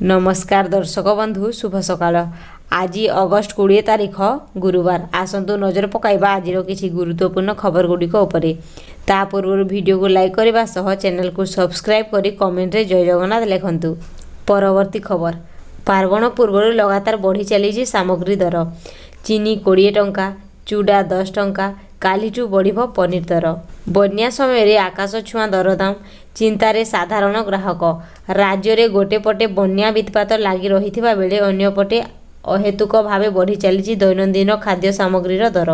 नमस्कार दर्शक बंधु शुभ सकाळ। आज अगस्ट 20 तारिख गुरुवार। आसतु नजर पकाइबा आज किसी गुरुत्वपूर्ण खबर गुड़िक उपरे। ता पूर्व वीडियो को लाइक करने सह चैनल को सब्सक्राइब करी कमेंट रे जय जगन्नाथ लिखंतु। परवर्ती खबर, पार्वण पूर्व लगातार बढ़ी चली सामग्री दर। चीनी 20 टंका, चूड़ा 10 टंका, कालीठू बढ़िब पनीर दर। बन्या समय आकाश छुआ दरदाम, चिंतारे साधारण ग्राहक। राज्य में गोटे पटे बन्या वित्पात लगी रही बेले अन्यपटे अहेतुक भावे बढ़ी चली दैनंदिन खाद्य सामग्रीर दर।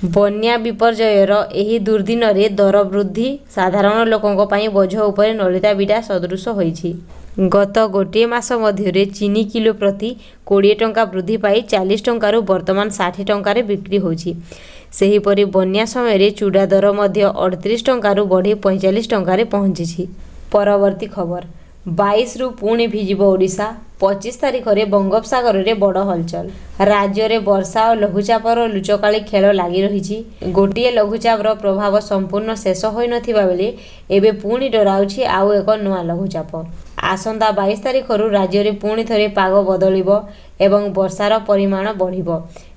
बन्या विपर्ययर एही दुर्दिन रे दर वृद्धि साधारण लोकों पई बोझ उपरे नलिता बिड़ा सदृश होईछि। गत गोटे मास मध्य चीनी किलो प्रति 20 टंका वृद्धि पाई 40 टंकारु वर्तमान 60 टंकार बिक्री होछि। सेहीपरि बन्या समय चूड़ा दर मध्य 38 टंकारु बढ़ी 45 टंकार पहुंची। परवर्ती खबर, 22 रु पुणी भिजिब ओडिशा। 25 तारिख में बंगोपसागर में बड़ हलचल। राज्य में वर्षा और लघुचापर लुचकाली खेल लगी रही। गोटे लघुचापर प्रभाव संपूर्ण शेष हो नथिबा बेले एबे पुणी डराउछि आउ एक नुआ लघुचाप। आसंता 22 तारिख राज्य में पुणी थरे पाग बदलिब एवं वर्षार परिमाण बढ़िब।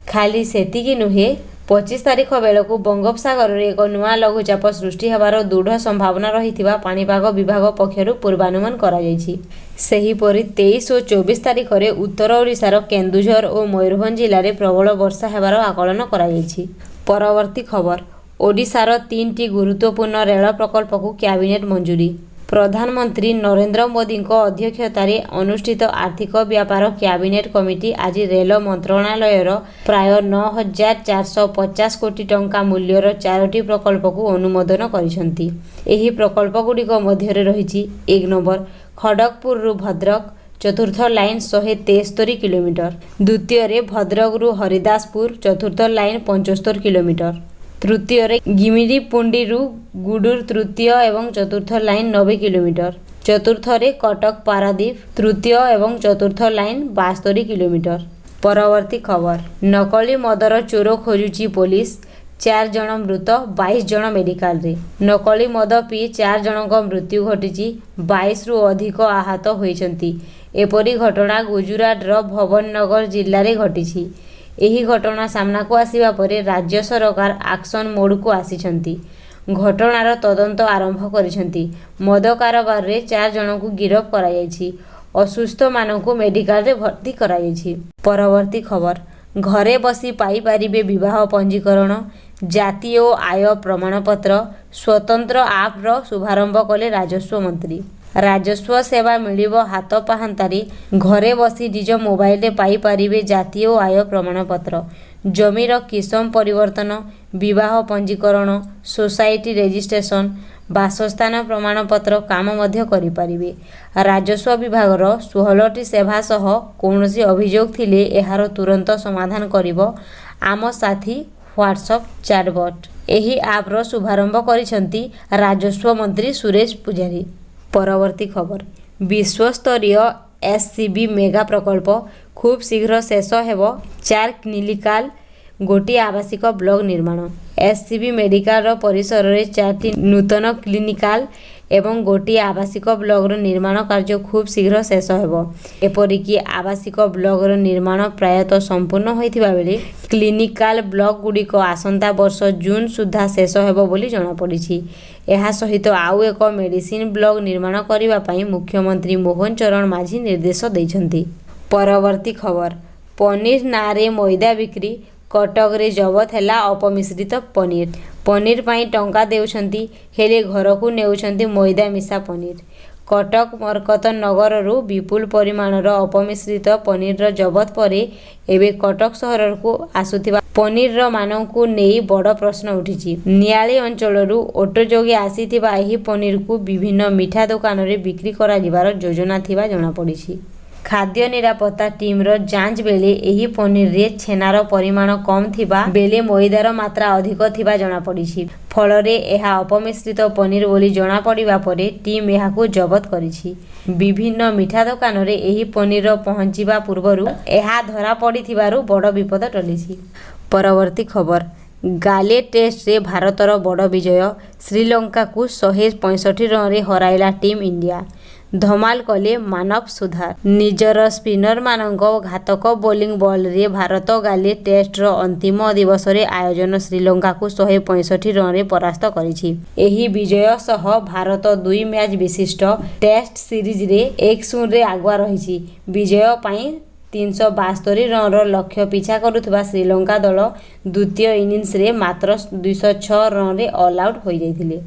खाली सेतिकी नुहे, 25 तारिख बेलू बंगोपसागर में एक नुआ लघुचाप सृष्टि होवार दृढ़ संभावना रही पाणीपाग विभाग पक्षरु पूर्वानुमान करा जायछि। सेहीपरि 23 और 24 तारिख में उत्तर ओडिशार केन्दुझर और मयूरभंज जिले में प्रबल वर्षा होवार आकलन करा जायछि। परवर्ती खबर, ओडिशार 3टी गुरुत्वपूर्ण रेल प्रकल्प को कैबिनेट मंजूरी। प्रधानमंत्री नरेंद्र मोदी अध्यक्षतार अनुष्ठित आर्थिक व्यापार कैबिनेट कमिटी आज रेल मंत्रणालयर प्राय 9450 कोटी टंका मूल्यर 4टी प्रकल्प को अनुमोदन करिसेंती। एही प्रकल्प गुड़िक मध्य रही 1 नंबर खड़गपुर रु भद्रक, चतुर्थ लाइन 173 किलोमीटर, द्वितीय भद्रक रु हरिदासपुर, चतुर्थ लाइन 75 किलोमीटर, तृतीय गिमिरी पुंडी रु गुडूर तृतीय एवं चतुर्थ लाइन 90 किलोमीटर, चतुर्थ कटक पारादीप तृतीय एवं चतुर्थ लाइन 72 किलोमीटर। परवर्ती खबर, नकली मदर चोर खोजुची पुलिस। 4 जन मृत, 22 जन मेडिकल रे। नकली मद पी 4 जनक मृत्यु घटी, 22 रु अधिक आहत होइछंती। एपरी घटना गुजरात रो भवननगर जिल्ला रे घटी। एही घटना सामना को आसिबा परे राज्य सरकार एक्शन मोड को आसिछंती। घटनार तदंत आरंभ करिछंती। मद कारोबार रे 4 जन को गिरफ कराଯାଇଛି। असुस्थ मानकु मेडिकल रे भर्ती कराଯାଇଛି। परवर्ती खबर, घरे बसी पाई पारिबे विवाह पंजीकरण, जाति और आय प्रमाणपत्र। स्वतंत्र आप रो शुभारंभ कले राजस्व मंत्री। राजस्व सेवा मिलिब हाथ पाहांतारी। घरे बसी निज मोबाइल रे पाई पारिबे जाति और आय प्रमाणपत्र, जमीर किसम परिवर्तन, विवाह पंजीकरण, सोसाइटी रेजिस्ट्रेशन, बासस्थान प्रमाणपत्र काम मध्य करि पारिबे। राजस्व विभागर 16टी सेवा सह कौनसी अभियोग थिले एहार तुरंत समाधान करिबो आम साथी व्हाट्सएप चैटबॉट। एही आप रो शुभारंभ करिसंती राजस्व मंत्री सुरेश पुजारी। परवर्ती खबर, विश्वस्तरीय एससीबी मेगा प्रकल्प खूब शीघ्र शेष हेब। 4 क्लिनिकाल, गोटी आवासिक ब्लॉक निर्माण। एससीबी मेडिकल परिसर में 4टी नूतन क्लिनिकाल एवं गोटी आवासिक ब्लॉक निर्माण कार्य खूब शीघ्र शेष हेब। एपरिकी आवासिक ब्लॉक निर्माण प्रायतः संपूर्ण होइथिबा बेले क्लिनिकाल ब्लॉक गुड़िक आसंता वर्ष जून सुधा शेष हेब बोली जଣା पड़िछि। एहा सहित आउ एक मेडिसिन ब्लॉक निर्माण करिबा पई मुख्यमंत्री मोहन चरण माझी निर्देश दैछंती। परवर्ती खबर, पनीर नारे मैदा बिक्री। कटक रे जबत हैला अपमिश्रित पनीर। पनीर पाई टंका देउछंती हेले घर को नेउछंती मैदा मिसा पनीर। कटक मरकत नगर रु विपुल परिमाणर अपमिश्रित पनीर जबत परे एबे कटक सहर को आसुथिबा पनीर मान को नहीं बड़ प्रश्न उठी। नियाली अंचल ऑटो जोगे आसीथिबा एही पनीर को विभिन्न मिठा दुकान रे बिक्री करा जिबार योजना थिबा जଣା पड़िछि। खाद्य निरापत्ता टीम रो जांच बेले एही पनीर रे छेनार परिमाण कम थिबा बेले मैदार मात्रा अधिक थिबा जଣା पड़िछि। फल रे एहा अपमिश्रित पनीर बोली जଣା पड़िबा परे टीम एहाकु जबत करिछि। विभिन्न मिठा दुकान रे एही पनीर पहुंचिबा पूर्वरु एहा धरा पड़िथिबारु बड़ विपद टलिछि। परवर्ती खबर, गाले टेस्ट रे भारतर बड़ विजय। श्रीलंका को 165 रन रे हराइला टीम इंडिया। ଧମାଲ କଲେ ମାନବ ସୁଧାର। ନିଜର ସ୍ପିନରମାନଙ୍କ ଘାତକ ବୋଲିଂ ବଲରେ ଭାରତ କାଲି ଟେଷ୍ଟର ଅନ୍ତିମ ଦିବସରେ ଆୟୋଜନ ଶ୍ରୀଲଙ୍କାକୁ 165 ରନରେ ପରାସ୍ତ କରିଛି। ଏହି ବିଜୟ ସହ ଭାରତ 2 ମ୍ୟାଚ୍ ବିଶିଷ୍ଟ ଟେଷ୍ଟ ସିରିଜରେ 1-0ରେ ଆଗୁଆ ରହିଛି। ବିଜୟ ପାଇଁ 372 ରନର ଲକ୍ଷ୍ୟ ପିଛା କରୁଥିବା ଶ୍ରୀଲଙ୍କା ଦଳ ଦ୍ୱିତୀୟ ଇନିଂସରେ ମାତ୍ର 206 ରନରେ ଅଲ୍ ଆଉଟ୍ ହୋଇଯାଇଥିଲେ।